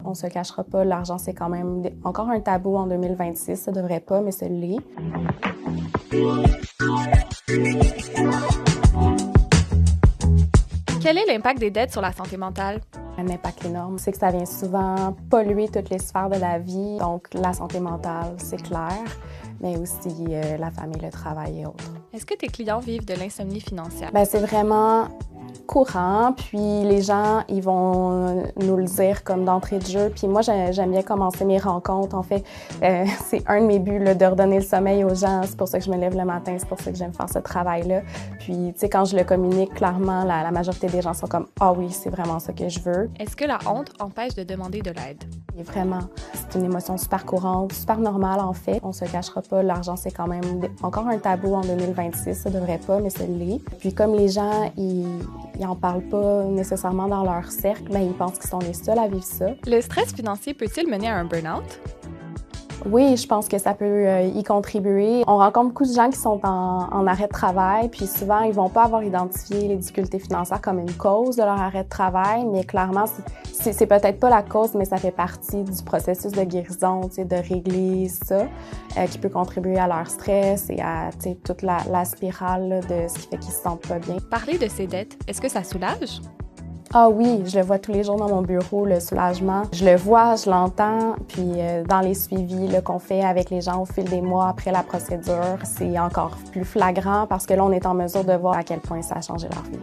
On se le cachera pas, l'argent, c'est quand même encore un tabou en 2026. Ça devrait pas, mais ça l'est. Quel est l'impact des dettes sur la santé mentale? Un impact énorme. C'est que ça vient souvent polluer toutes les sphères de la vie. Donc, la santé mentale, c'est clair, mais aussi la famille, le travail et autres. Est-ce que tes clients vivent de l'insomnie financière? Bien, c'est vraiment courant, puis les gens, ils vont nous le dire comme d'entrée de jeu. Puis moi, j'aime bien commencer mes rencontres. En fait, c'est un de mes buts, là, de redonner le sommeil aux gens. C'est pour ça que je me lève le matin, c'est pour ça que j'aime faire ce travail-là. Puis, tu sais, quand je le communique, clairement, la majorité des gens sont comme « Ah oui, c'est vraiment ça que je veux ». Est-ce que la honte empêche de demander de l'aide? Et vraiment, c'est une émotion super courante, super normale en fait. On se cachera pas, l'argent c'est quand même encore un tabou en 2026, ça devrait pas, mais ça l'est. Puis comme les gens, ils en parlent pas nécessairement dans leur cercle, ben ils pensent qu'ils sont les seuls à vivre ça. Le stress financier peut-il mener à un burn-out? Oui, je pense que ça peut y contribuer. On rencontre beaucoup de gens qui sont en arrêt de travail, puis souvent, ils vont pas avoir identifié les difficultés financières comme une cause de leur arrêt de travail, mais clairement, c'est peut-être pas la cause, mais ça fait partie du processus de guérison, tu sais, de régler ça, qui peut contribuer à leur stress et à, tu sais, toute la spirale là, de ce qui fait qu'ils se sentent pas bien. Parler de ses dettes, est-ce que ça soulage? Ah oui, je le vois tous les jours dans mon bureau, le soulagement. Je le vois, je l'entends, puis dans les suivis là, qu'on fait avec les gens au fil des mois après la procédure, c'est encore plus flagrant parce que là, on est en mesure de voir à quel point ça a changé leur vie.